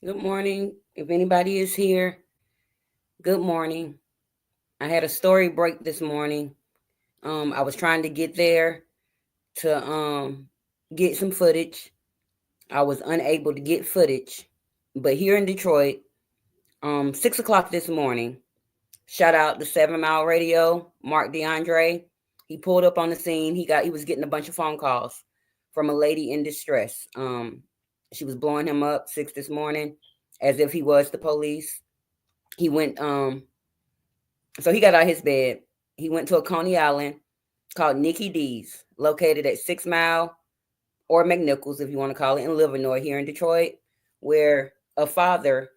Good morning. If anybody is here, good morning. I had a story break this morning. I was trying to get there to get some footage. I was unable to get footage, but here in Detroit, 6 o'clock this morning. Shout out to 7 Mile Radio, Mark DeAndre. He pulled up on the scene. He was getting a bunch of phone calls from a lady in distress. She was blowing him up 6 this morning, as if he was the police. He went So he got out of his bed. He went to a Coney Island called Nikki D's, located at 6 Mile or McNichols, if you want to call it, in Livernois here in Detroit, where a father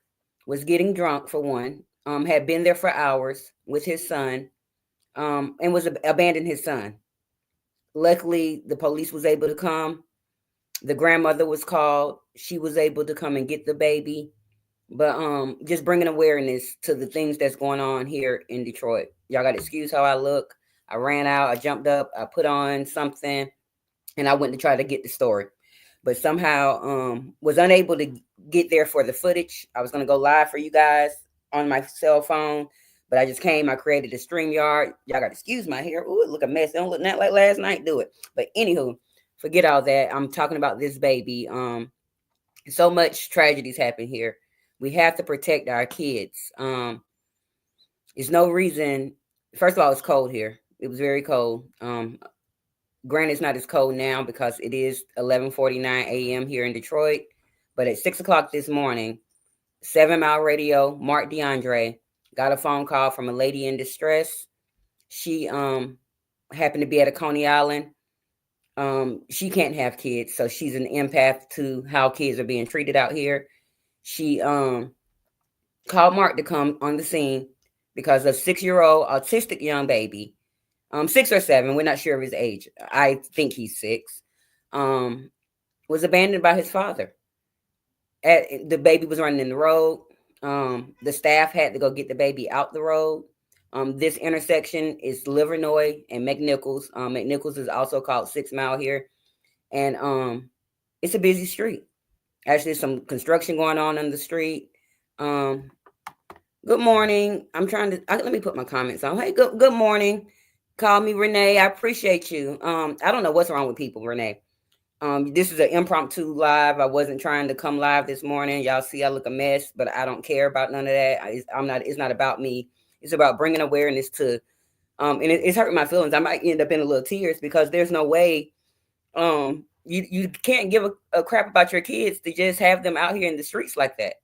was getting drunk for one, had been there for hours with his son, and was abandoned his son. Luckily, the police was able to come. The grandmother was called. She was able to come and get the baby. But just bringing awareness to the things that's going on here in Detroit. Y'all got to excuse how I look. I ran out, I jumped up, I put on something, and I went to try to get the story. But somehow was unable to get there for the footage. I was going to go live for you guys on my cell phone, but I just came, I created a StreamYard. Y'all got to excuse my hair. Ooh, it look a mess. It don't look not like last night, do it. But anywho, forget all that. I'm talking about this baby. So much tragedies happen here. We have to protect our kids. There's no reason. First of all, it's cold here. It was very cold. Granted, it's not as cold now because it is 11:49 a.m. here in Detroit. But at 6 o'clock this morning, 7 Mile Radio, Mark DeAndre got a phone call from a lady in distress. She happened to be at a Coney Island. She can't have kids, so she's an empath to how kids are being treated out here. She called Mark to come on the scene because a 6-year-old autistic young baby, 6 or 7, we're not sure of his age. I think he's 6, was abandoned by his father. The baby was running in the road. The staff had to go get the baby out the road. This intersection is Livernois and McNichols. McNichols is also called 6 Mile here, and it's a busy street. Actually, some construction going on the street. Um, Good morning. Let me put my comments on. Hey, good morning. Call me Renee. I appreciate you. I don't know what's wrong with people, Renee. This is an impromptu live. I wasn't trying to come live this morning. Y'all see I look a mess, but I don't care about none of that. I'm not. It's not about me. It's about bringing awareness to. And it's hurting my feelings. I might end up in a little tears because there's no way. You can't give a crap about your kids to just have them out here in the streets like that.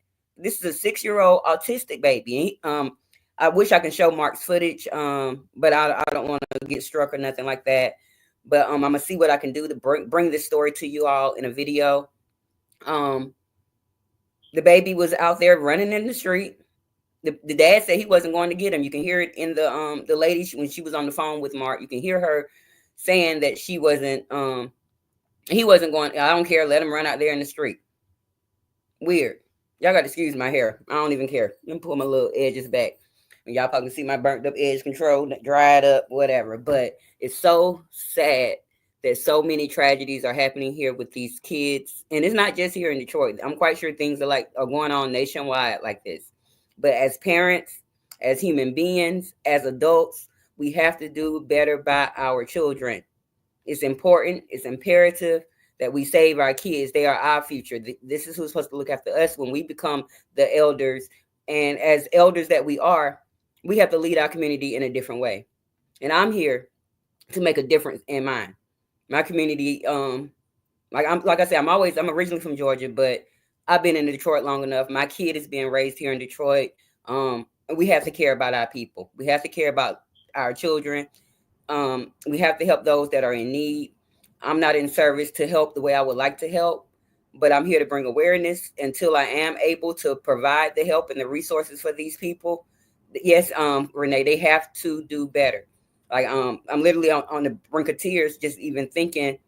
This is a 6-year-old autistic baby. I wish I can show Mark's footage, but I don't want to get struck or nothing like that. But I'm gonna see what I can do to bring this story to you all in a video. Um, the baby was out there running in the street. The dad said he wasn't going to get him. You can hear it in the lady when she was on the phone with Mark. You can hear her saying that she wasn't he wasn't going. I don't care. Let him run out there in the street. Weird. Y'all got to excuse my hair. I don't even care. Let me pull my little edges back. And y'all probably see my burnt up edge control, dried up, whatever. But it's so sad that so many tragedies are happening here with these kids. And it's not just here in Detroit. I'm quite sure things are going on nationwide like this. But as parents, as human beings, as adults, we have to do better by our children. It's important, it's imperative that we save our kids. They are our future. This is who's supposed to look after us when we become the elders. And as elders that we are, we have to lead our community in a different way. And I'm here to make a difference in mine. My community, like I said, I'm originally from Georgia, but I've been in Detroit long enough. My kid is being raised here in Detroit. We have to care about our people. We have to care about our children. We have to help those that are in need. I'm not in service to help the way I would like to help, but I'm here to bring awareness until I am able to provide the help and the resources for these people. Yes, Renee, they have to do better. I'm literally on the brink of tears just even thinking.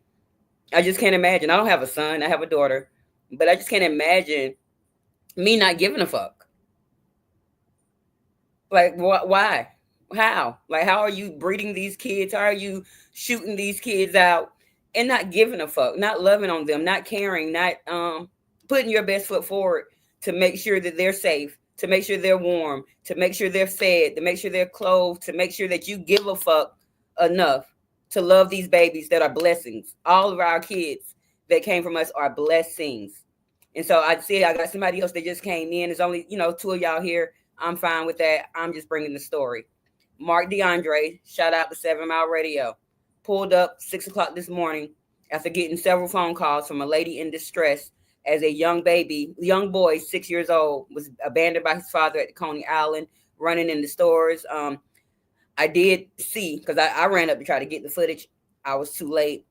I just can't imagine. I don't have a son. I have a daughter, but I just can't imagine me not giving a fuck. Like, why? How? Like, how are you breeding these kids? How are you shooting these kids out and not giving a fuck, not loving on them, not caring, not putting your best foot forward to make sure that they're safe, to make sure they're warm, to make sure they're fed, to make sure they're clothed, to make sure that you give a fuck enough to love these babies that are blessings. All of our kids that came from us are blessings. And so I see I got somebody else that just came in. There's only, two of y'all here. I'm fine with that. I'm just bringing the story. Mark DeAndre, shout out to 7 Mile Radio, pulled up 6 o'clock this morning after getting several phone calls from a lady in distress as a young boy, 6 years old, was abandoned by his father at the Coney Island, running in the stores. I did see, because I ran up to try to get the footage. I was too late.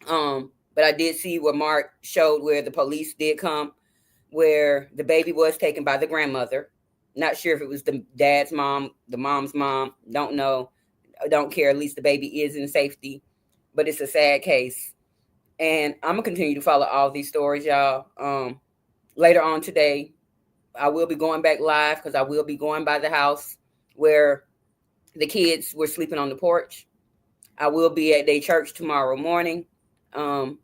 But I did see what Mark showed where the police did come, where the baby was taken by the grandmother. Not sure if it was the dad's mom, the mom's mom. Don't know. I don't care. At least the baby is in safety. But it's a sad case. And I'm going to continue to follow all these stories, y'all. Later on today, I will be going back live because I will be going by the house where the kids were sleeping on the porch. I will be at their church tomorrow morning. I'm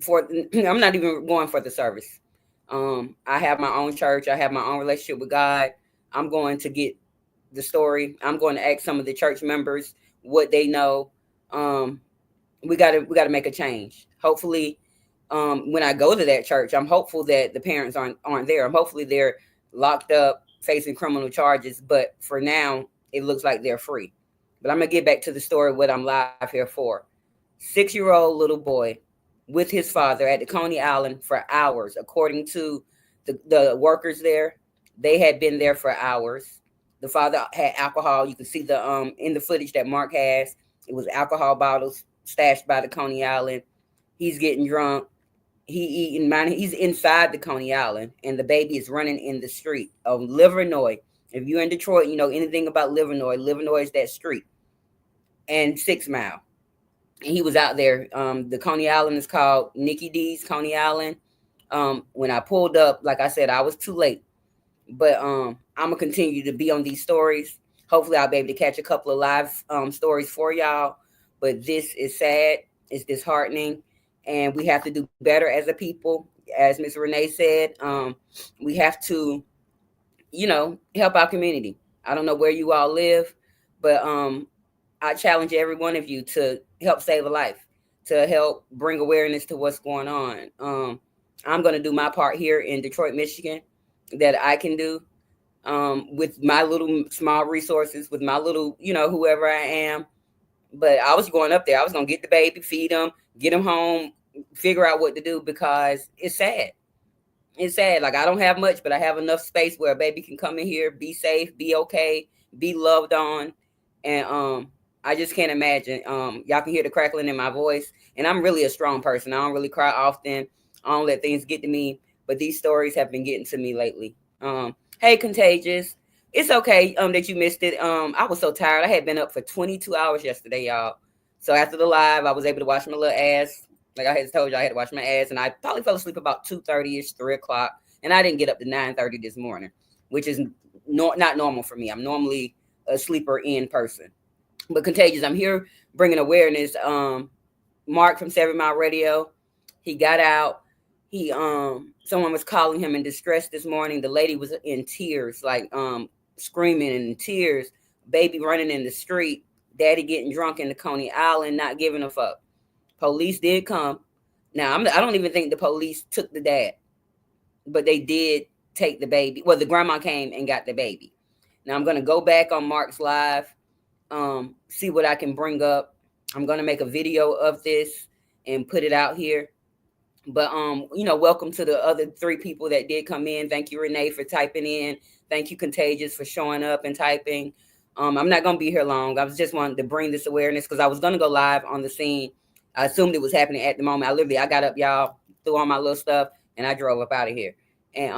not even going for the service. I have my own church. I have my own relationship with God. I'm going to get the story. I'm going to ask some of the church members what they know. We gotta make a change. Hopefully, when I go to that church, I'm hopeful that the parents aren't there. I'm hopefully they're locked up facing criminal charges. But for now, it looks like they're free. But I'm gonna get back to the story, what I'm live here for. 6-year-old little boy with his father at the Coney Island for hours, according to the workers there. They had been there for hours. The father had alcohol. You can see the in the footage that Mark has. It was alcohol bottles stashed by the Coney Island. He's getting drunk. He's inside the Coney Island, and the baby is running in the street of Livernois. If you're in Detroit, you know anything about Livernois. Livernois is that street, and 6 Mile. And he was out there. The Coney Island is called Nikki D's Coney Island. When I pulled up, like I said, I was too late. But I'm gonna continue to be on these stories. Hopefully, I'll be able to catch a couple of live stories for y'all. But this is sad. It's disheartening, and we have to do better as a people. As Miss Renee said, we have to, help our community. I don't know where you all live, but I challenge every one of you to help save a life, to help bring awareness to what's going on. I'm going to do my part here in Detroit, Michigan, that I can do with my little small resources, with my little, whoever I am. But I was going up there. I was going to get the baby, feed him, get him home, figure out what to do, because it's sad. It's sad. Like, I don't have much, but I have enough space where a baby can come in here, be safe, be okay, be loved on. And I just can't imagine. Y'all can hear the crackling in my voice. And I'm really a strong person. I don't really cry often. I don't let things get to me. But these stories have been getting to me lately. Hey, Contagious. It's okay that you missed it. I was so tired. I had been up for 22 hours yesterday, y'all. So after the live, I was able to watch my little ass. Like I had told you, I had to watch my ass. And I probably fell asleep about 2:30ish, 3 o'clock. And I didn't get up to 9:30 this morning, which is not normal for me. I'm normally a sleeper in person. But Contagious, I'm here bringing awareness. Mark from 7 Mile Radio, he got out. Someone was calling him in distress this morning. The lady was in tears, like screaming in tears. Baby running in the street. Daddy getting drunk in the Coney Island, not giving a fuck. Police did come. Now I don't even think the police took the dad, but they did take the baby. Well, the grandma came and got the baby. Now I'm gonna go back on Mark's live. See what I can bring up. I'm going to make a video of this and put it out here. But, welcome to the other 3 people that did come in. Thank you, Renee, for typing in. Thank you, Contagious, for showing up and typing. I'm not going to be here long. I was just wanting to bring this awareness because I was going to go live on the scene. I assumed it was happening at the moment. I got up, y'all, threw on my little stuff, and I drove up out of here. And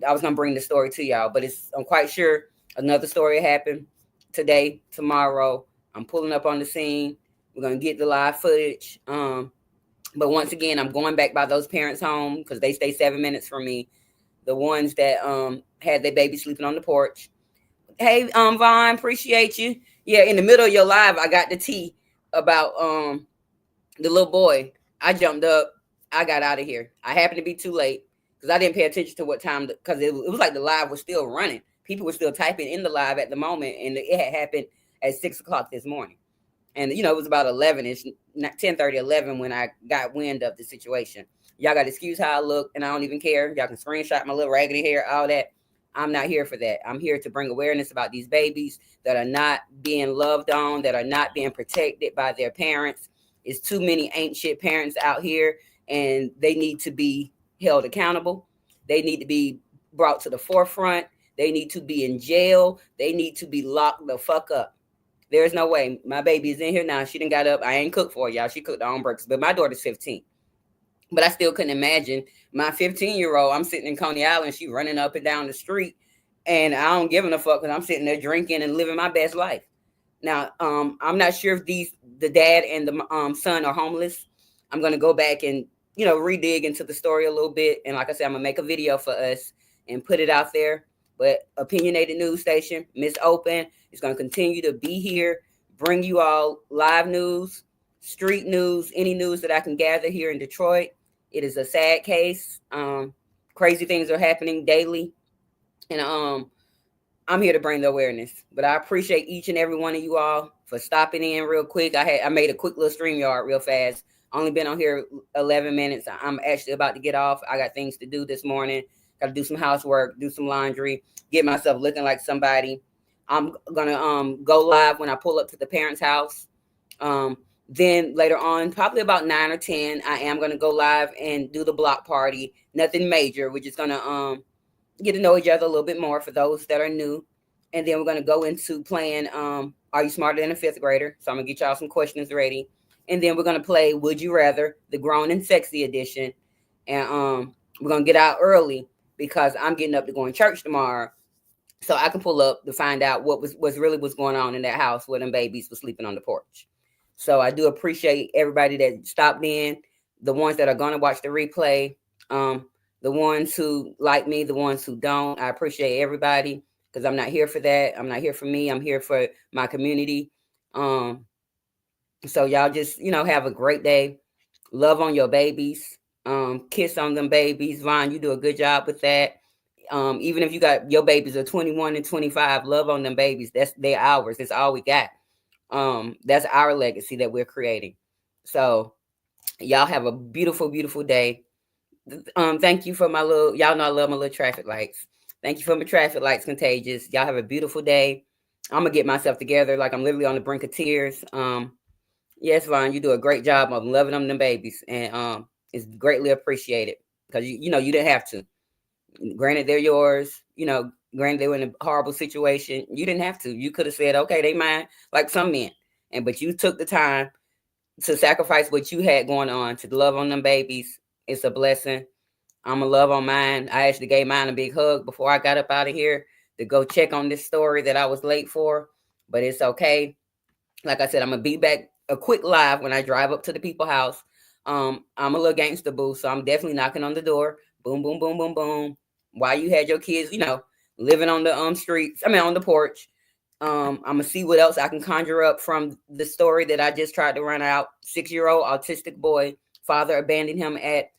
I was going to bring the story to y'all. But I'm quite sure another story happened today, tomorrow. I'm pulling up on the scene. We're going to get the live footage. But once again, I'm going back by those parents' home because they stay 7 minutes from me. The ones that had their baby sleeping on the porch. Hey, Vaughn, appreciate you. Yeah, in the middle of your live, I got the tea about the little boy. I jumped up. I got out of here. I happened to be too late. because I didn't pay attention to what time, because it was like the live was still running. People were still typing in the live at the moment, and it had happened at 6 o'clock this morning. And it was about 11ish, 10:30, 11 when I got wind of the situation. Y'all got to excuse how I look, and I don't even care. Y'all can screenshot my little raggedy hair, all that. I'm not here for that. I'm here to bring awareness about these babies that are not being loved on, that are not being protected by their parents. It's too many ain't shit parents out here, and they need to be held accountable. They need to be brought to the forefront. They need to be in jail. They need to be locked the fuck up. There's no way. My baby is in here now. She done got up. I ain't cooked for her, y'all. She cooked her own breakfast. But my daughter's 15. But I still couldn't imagine my 15-year-old. I'm sitting in Coney Island. She running up and down the street. And I don't give a fuck because I'm sitting there drinking and living my best life. Now, I'm not sure if the dad and the son are homeless. I'm going to go back and, redig into the story a little bit. And like I said, I'm going to make a video for us and put it out there. But Opinionated News Station, Miss Open, is going to continue to be here, bring you all live news, street news, any news that I can gather here in Detroit. It is a sad case. Crazy things are happening daily. And I'm here to bring the awareness. But I appreciate each and every one of you all for stopping in real quick. I made a quick little StreamYard real fast. Only been on here 11 minutes. I'm actually about to get off. I got things to do this morning. Got to do some housework, do some laundry, get myself looking like somebody. I'm going to go live when I pull up to the parents' house. Then later on, probably about 9 or 10, I am going to go live and do the block party. Nothing major. We're just going to get to know each other a little bit more for those that are new. And then we're going to go into playing Are You Smarter Than a Fifth Grader? So I'm going to get y'all some questions ready. And then we're going to play Would You Rather, the Grown and Sexy edition. And we're going to get out early because I'm getting up to go in church tomorrow. So I can pull up to find out what's really going on in that house where them babies were sleeping on the porch. So I do appreciate everybody that stopped in, the ones that are going to watch the replay, the ones who like me, the ones who don't. I appreciate everybody because I'm not here for that. I'm not here for me. I'm here for my community. So y'all just, have a great day. Love on your babies. Kiss on them babies. Vaughn, you do a good job with that. Even if you got your babies are 21 and 25, love on them babies. They're ours. That's all we got. That's our legacy that we're creating. So y'all have a beautiful, beautiful day. Thank you for y'all know I love my little traffic lights. Thank you for my traffic lights, Contagious. Y'all have a beautiful day. I'm gonna get myself together. Like I'm literally on the brink of tears. Yes, Vaughn, you do a great job of loving them babies, and it's greatly appreciated because you didn't have to. Granted, they're yours. Granted they were in a horrible situation. You didn't have to. You could have said, okay, they mine, like some men, but you took the time to sacrifice what you had going on to love on them babies. It's a blessing. I'm going to love on mine. I actually gave mine a big hug before I got up out of here to go check on this story that I was late for, but it's okay. Like I said, I'm going to be back a quick live when I drive up to the people's house. I'm a little gangster boo, so I'm definitely knocking on the door. Boom, boom, boom, boom, boom. While you had your kids, living on the streets, on the porch. I'm going to see what else I can conjure up from the story that I just tried to run out. 6-year-old autistic boy, father abandoned him at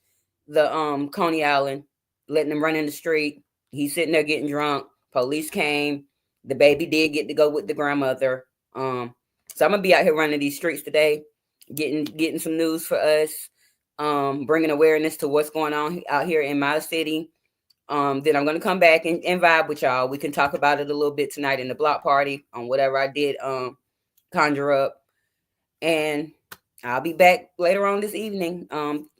the Coney Island, letting him run in the street. He's sitting there getting drunk. Police came. The baby did get to go with the grandmother. So I'm gonna be out here running these streets today, getting some news for us, bringing awareness to what's going on out here in my city. Then I'm gonna come back and vibe with y'all. We can talk about it a little bit tonight in the block party on whatever I did conjure up. And I'll be back later on this evening.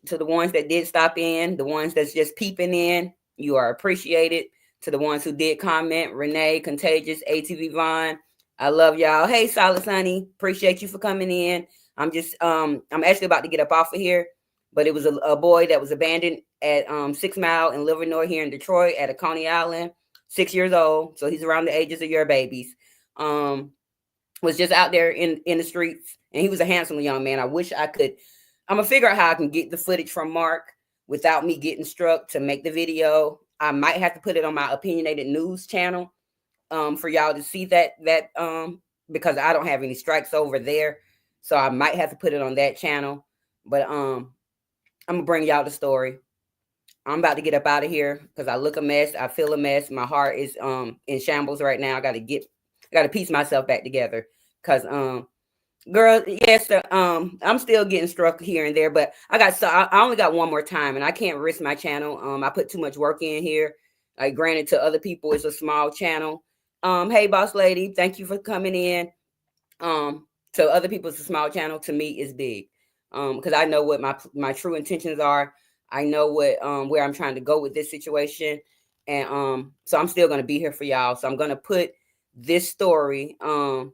To the ones that did stop in, the ones that's just peeping in, you are appreciated. To the ones who did comment, Renee, Contagious, ATV Vaughn, I love y'all. Hey, Solid Sunny, appreciate you for coming in. I'm actually about to get up off of here, but it was a boy that was abandoned at 6 Mile in Livernois here in Detroit at a Coney Island, 6 years old. So he's around the ages of your babies. Was just out there in the streets, and he was a handsome young man. I wish I could. I'm gonna figure out how I can get the footage from Mark without me getting struck to make the video. I might have to put it on my Opinionated News channel for y'all to see that because I don't have any strikes over there, so I might have to put it on that channel. But I'm gonna bring y'all the story. I'm about to get up out of here because I look a mess. I feel a mess. My heart is in shambles right now. I gotta piece myself back together. Cause girl, yes, I'm still getting struck here and there, but I only got one more time, and I can't risk my channel. I put too much work in here. Like, granted, to other people, it's a small channel. Hey, boss lady, thank you for coming in. Um, to other people, it's a small channel. To me, it's big. Because I know what my true intentions are. I know what where I'm trying to go with this situation, and so I'm still gonna be here for y'all. So I'm gonna put this story onto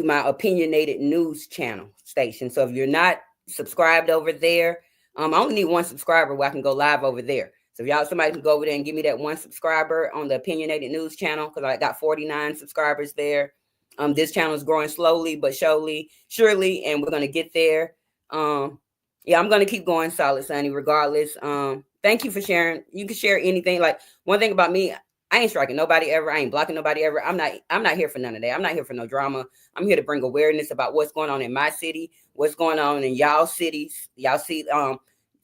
my opinionated news channel station. So if you're not subscribed over there, I only need one subscriber where I can go live over there. So if y'all, somebody can go over there and give me that one subscriber on the opinionated news channel, because I got 49 subscribers there. This channel is growing slowly but surely, and we're gonna get there. Yeah, I'm gonna keep going, Solid Sunny, regardless. Thank you for sharing. You can share anything. Like, one thing about me, I ain't striking nobody ever. I ain't blocking nobody ever. I'm not here for none of that. I'm not here for no drama. I'm here to bring awareness about what's going on in my city, what's going on in y'all cities. Y'all see,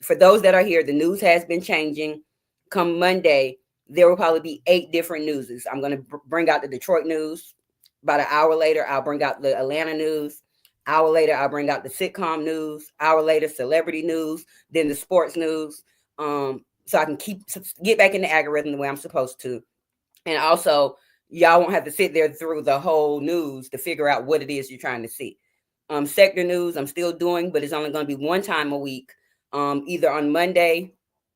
for those that are here, the news has been changing. Come Monday, there will probably be 8 different newses. I'm going to bring out the Detroit news. About an hour later, I'll bring out the Atlanta news. Hour later, I'll bring out the sitcom news. Hour later, celebrity news. Then the sports news. So I can get back in the algorithm the way I'm supposed to. And also, y'all won't have to sit there through the whole news to figure out what it is you're trying to see. Sector news, I'm still doing, but it's only going to be one time a week, either on Monday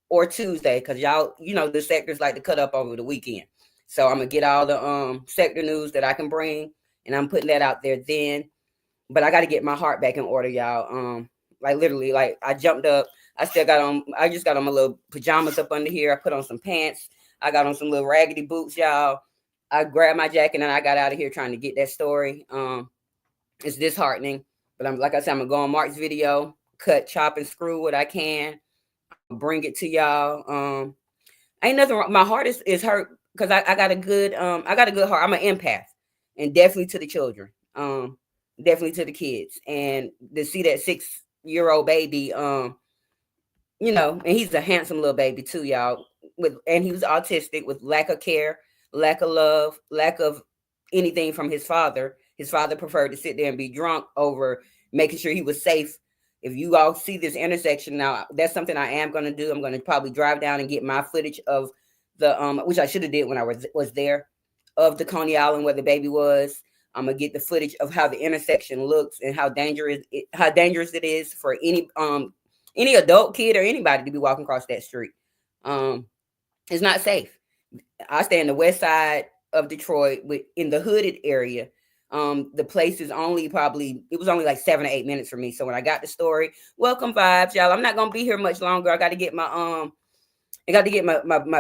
or Tuesday, because y'all, the sectors like to cut up over the weekend. So I'm gonna get all the sector news that I can bring, and I'm putting that out there then. But I got to get my heart back in order, y'all. Like, literally, like, I jumped up. I just got on my little pajamas up under here. I put on some pants. I got on some little raggedy boots, y'all. I grabbed my jacket and I got out of here trying to get that story. It's disheartening, but like I said, I'm gonna go on Mark's video, cut, chop, and screw what I can. I'm gonna bring it to y'all. Ain't nothing wrong. My heart is hurt because I got a good heart. I'm an empath, and definitely to the children. Definitely to the kids, and to see that 6-year-old baby, and he's a handsome little baby too, y'all. And he was autistic, with lack of care, lack of love, lack of anything from his father. His father preferred to sit there and be drunk over making sure he was safe. If you all see this intersection now, that's something I am going to do. I'm going to probably drive down and get my footage of the which I should have did when I was there, of the Coney Island where the baby was. I'm gonna get the footage of how the intersection looks and how dangerous it is for any adult, kid, or anybody to be walking across that street. It's not safe. I stay in the west side of Detroit, in the hooded area. The place is it was only like 7 or 8 minutes for me. So when I got the story, welcome vibes, y'all. I'm not gonna be here much longer. I got to get my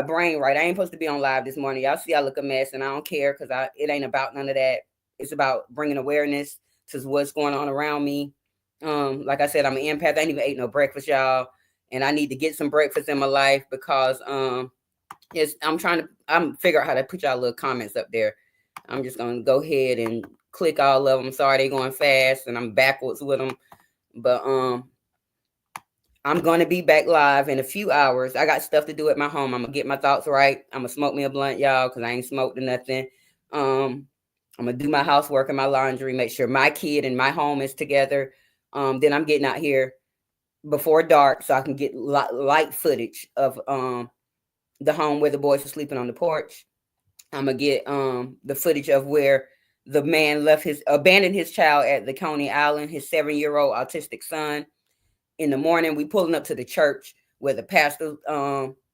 brain right. I ain't supposed to be on live this morning. Y'all see I look a mess, and I don't care, because it ain't about none of that. It's about bringing awareness to what's going on around me. Like I said, I'm an empath. I ain't even ate no breakfast, y'all, and I need to get some breakfast in my life, because I'm figure out how to put y'all little comments up there. I'm just gonna go ahead and click all of them. Sorry, they going fast, and I'm backwards with them, but I'm gonna be back live in a few hours. I got stuff to do at my home. I'm gonna get my thoughts right. I'm gonna smoke me a blunt, y'all, because I ain't smoked or nothing. I'm gonna do my housework and my laundry, make sure my kid and my home is together. Then I'm getting out here before dark so I can get light footage of the home where the boys are sleeping on the porch. I'm gonna get the footage of where the man abandoned his child at the Coney Island, his 7-year-old autistic son. In the morning, we pulling up to the church where the pastor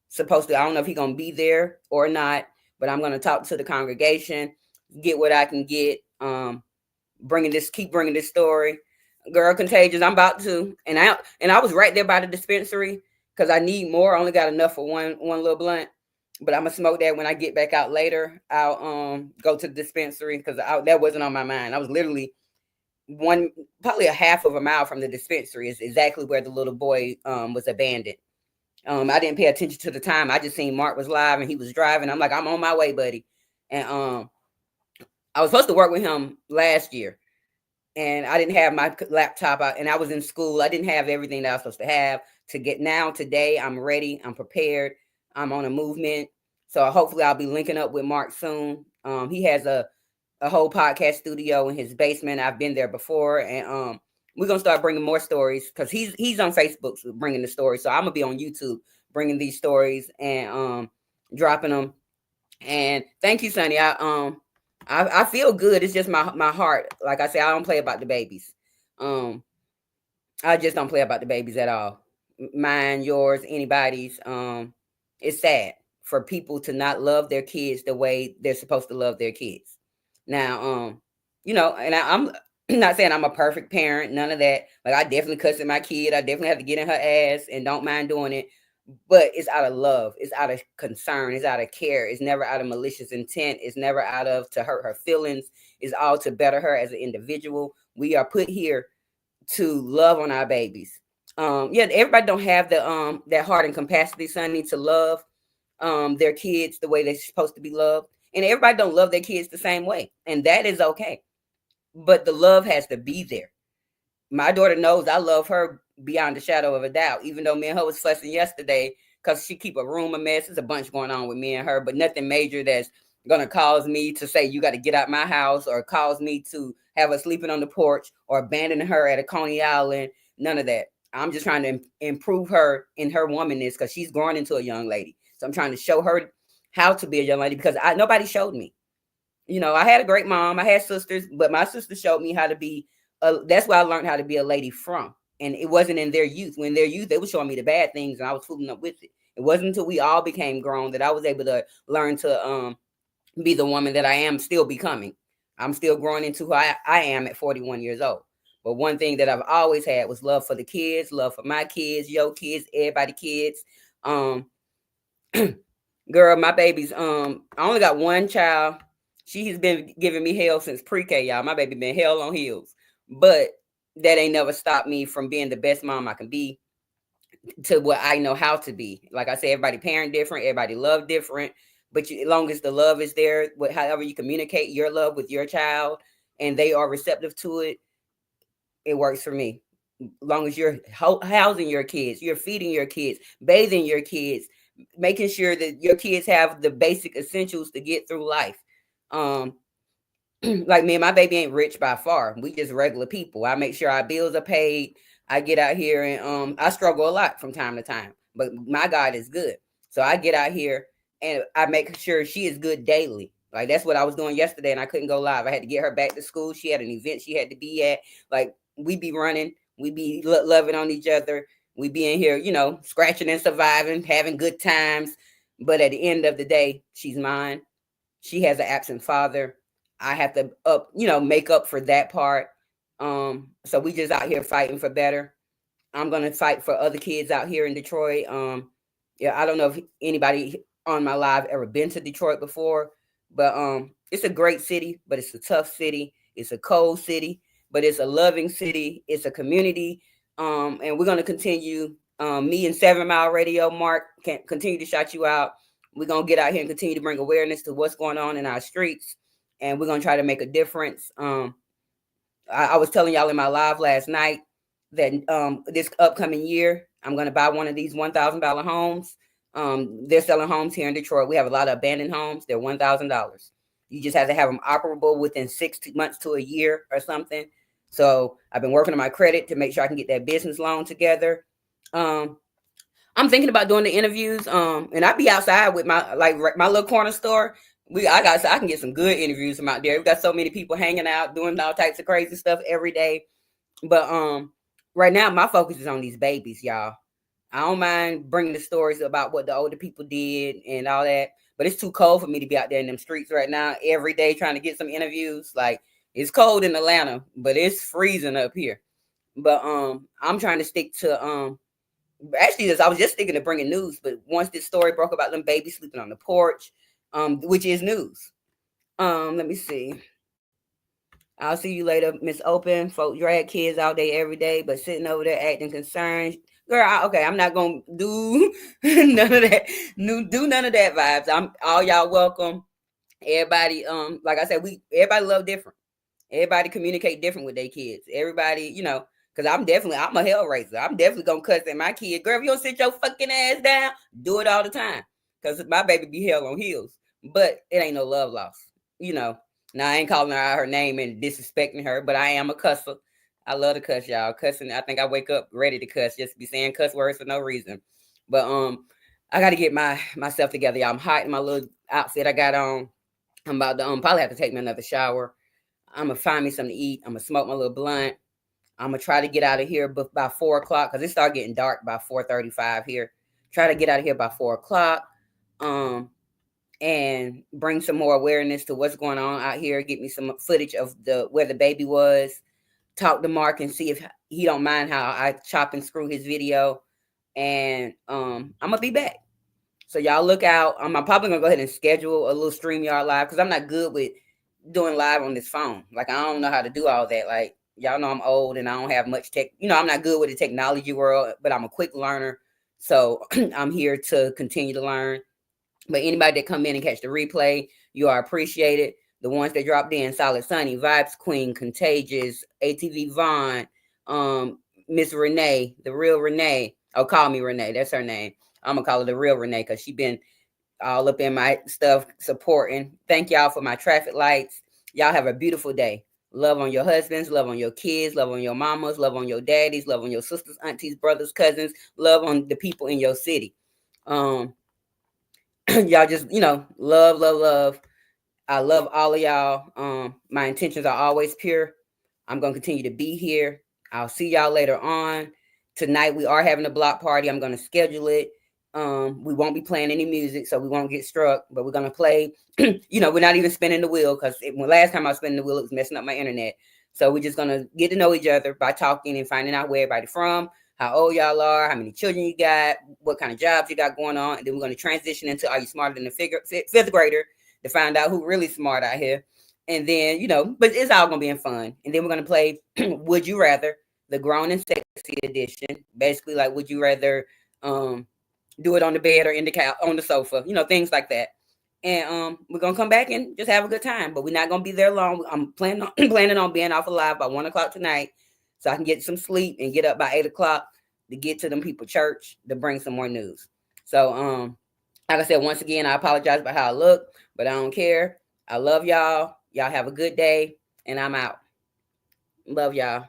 supposed to. I don't know if he's gonna be there or not, but I'm gonna talk to the congregation, get what I can get. Keep bringing this story. Girl, contagious. I'm about to, and I was right there by the dispensary because I need more. I only got enough for one little blunt, but I'm gonna smoke that when I get back out later. I'll go to the dispensary because that wasn't on my mind. I was literally probably a half of a mile from the dispensary is exactly where the little boy was abandoned. I didn't pay attention to the time. I just seen Mark was live and he was driving. I'm like, I'm on my way, buddy. And I was supposed to work with him last year, and I didn't have my laptop out, and I was in school. I didn't have everything that I was supposed to have to get now today. I'm ready. I'm prepared. I'm on a movement. So hopefully I'll be linking up with Mark soon. He has a whole podcast studio in his basement. I've been there before, and we're gonna start bringing more stories because he's on Facebook bringing the stories. So I'm gonna be on YouTube bringing these stories and dropping them. And thank you, Sonny. I feel good. It's just my heart. Like I said, I don't play about the babies. Um, I just don't play about the babies at all. Mine, yours, anybody's. It's sad for people to not love their kids the way they're supposed to love their kids. Now, I'm not saying I'm a perfect parent, none of that. Like I definitely cuss at my kid. I definitely have to get in her ass and don't mind doing it. But it's out of love. It's out of concern. It's out of care. It's never out of malicious intent. It's never out of to hurt her feelings. It's all to better her as an individual. We are put here to love on our babies. Yeah, everybody don't have the that heart and capacity, Sonny, to love their kids the way they're supposed to be loved. And everybody don't love their kids the same way. And that is okay. But the love has to be there. My daughter knows I love her beyond a shadow of a doubt, even though me and her was fussing yesterday because she keep a room a mess. There's a bunch going on with me and her, but nothing major that's gonna cause me to say you got to get out my house or cause me to have her sleeping on the porch or abandon her at a Coney Island. None of that. I'm just trying to improve her in her womanness because she's growing into a young lady. So I'm trying to show her how to be a young lady because nobody showed me. I had a great mom. I had sisters, but my sister showed me how to be. That's where I learned how to be a lady from. And it wasn't in their youth. When their youth, they were showing me the bad things, and I was fooling up with it. It wasn't until we all became grown that I was able to learn to be the woman that I am still becoming. I'm still growing into who I am at 41 years old. But one thing that I've always had was love for the kids, love for my kids, your kids, everybody kids. Um, Girl, my baby's I only got one child. She has been giving me hell since pre-K, y'all. My baby been hell on heels. But that ain't never stopped me from being the best mom I can be to what I know how to be. Like I said, everybody parent different, everybody love different. But as long as the love is there, however you communicate your love with your child and they are receptive to it, it works for me. As long as you're housing your kids, you're feeding your kids, bathing your kids, making sure that your kids have the basic essentials to get through life. Um, like me and my baby ain't rich by far. We just regular people. I make sure our bills are paid. I get out here and I struggle a lot from time to time, but my God is good. So I get out here and I make sure she is good daily. Like that's what I was doing yesterday, and I couldn't go live. I had to get her back to school. She had an event she had to be at. Like we be running, we be loving on each other. We be in here, scratching and surviving, having good times. But at the end of the day, she's mine. She has an absent father. I have to make up for that part. So we just out here fighting for better. I'm gonna fight for other kids out here in Detroit. Yeah, I don't know if anybody on my live ever been to Detroit before, but it's a great city, but it's a tough city. It's a cold city, but it's a loving city. It's a community. And we're gonna continue. Me and 7 Mile Radio, Mark, can continue to shout you out. We're gonna get out here and continue to bring awareness to what's going on in our streets, and we're gonna try to make a difference. I was telling y'all in my live last night that this upcoming year I'm gonna buy one of these $1,000 homes. They're selling homes here in Detroit. We have a lot of abandoned homes. They're $1,000. You just have to have them operable within 6 months to a year or something. So I've been working on my credit to make sure I can get that business loan together. I'm thinking about doing the interviews. And I'd be outside with my little corner store. I can get some good interviews from out there. We've got so many people hanging out, doing all types of crazy stuff every day. But right now my focus is on these babies, y'all. I don't mind bringing the stories about what the older people did and all that, but it's too cold for me to be out there in them streets right now every day trying to get some interviews. Like it's cold in Atlanta, but it's freezing up here. But I'm trying to stick to actually I was just thinking of bringing news, but once this story broke about them babies sleeping on the porch, which is news. Let me see. I'll see you later, Miss Open. Folk drag kids all day, every day, but sitting over there acting concerned. Girl, okay, I'm not gonna do none of that. Do none of that vibes. I'm all y'all welcome. Everybody, like I said, everybody love different. Everybody communicate different with their kids. Everybody, Because I'm a hell raiser. I'm definitely gonna cuss at my kid. Girl, if you don't sit your fucking ass down, do it all the time. Because my baby be hell on heels. But it ain't no love lost. You know. Now I ain't calling her out her name and disrespecting her, but I am a cusser. I love to cuss, y'all. Cussing, I think I wake up ready to cuss, just be saying cuss words for no reason. But I gotta get myself together, y'all. I'm hot in my little outfit I got on. I'm about to probably have to take me another shower. I'm gonna find me something to eat. I'm gonna smoke my little blunt. I'm gonna try to get out of here by 4 o'clock because it started getting dark by 4:35 here. Try to get out of here by 4 o'clock, and bring some more awareness to what's going on out here. Get me some footage of the where the baby was. Talk to Mark and see if he don't mind how I chop and screw his video. And I'm gonna be back. So y'all look out. I'm probably gonna go ahead and schedule a little StreamYard live because I'm not good with doing live on this phone. Like I don't know how to do all that. Like y'all know I'm old and I don't have much tech. I'm not good with the technology world, but I'm a quick learner. So I'm here to continue to learn. But anybody that come in and catch the replay, you are appreciated. The ones that dropped in, Solid Sunny, Vibes Queen, Contagious, ATV Vaughn, Miss Renee, the real Renee. Oh, call me Renee. That's her name. I'm gonna call her the real Renee because she been all up in my stuff supporting. Thank y'all for my traffic lights. Y'all have a beautiful day. Love on your husbands, love on your kids, love on your mamas, love on your daddies, love on your sisters, aunties, brothers, cousins, love on the people in your city. Y'all just, love, love, love. I love all of y'all. My intentions are always pure. I'm going to continue to be here. I'll see y'all later on. Tonight we are having a block party. I'm going to schedule it. We won't be playing any music, so we won't get struck, but we're going to play. We're not even spinning the wheel because last time I was spinning the wheel, it was messing up my internet. So we're just going to get to know each other by talking and finding out where everybody from, how old y'all are, how many children you got, what kind of jobs you got going on. And then we're going to transition into are you smarter than a fifth grader to find out who really smart out here. And then, but it's all going to be in fun. And then we're going to play Would You Rather, the grown and sexy edition. Basically, like, would you rather do it on the bed or in the couch, on the sofa, things like that. And we're going to come back and just have a good time. But we're not going to be there long. I'm planning on being off alive by 1 o'clock tonight so I can get some sleep and get up by 8 o'clock to get to them people church to bring some more news. So, like I said, once again, I apologize about how I look, but I don't care. I love y'all. Y'all have a good day, and I'm out. Love y'all.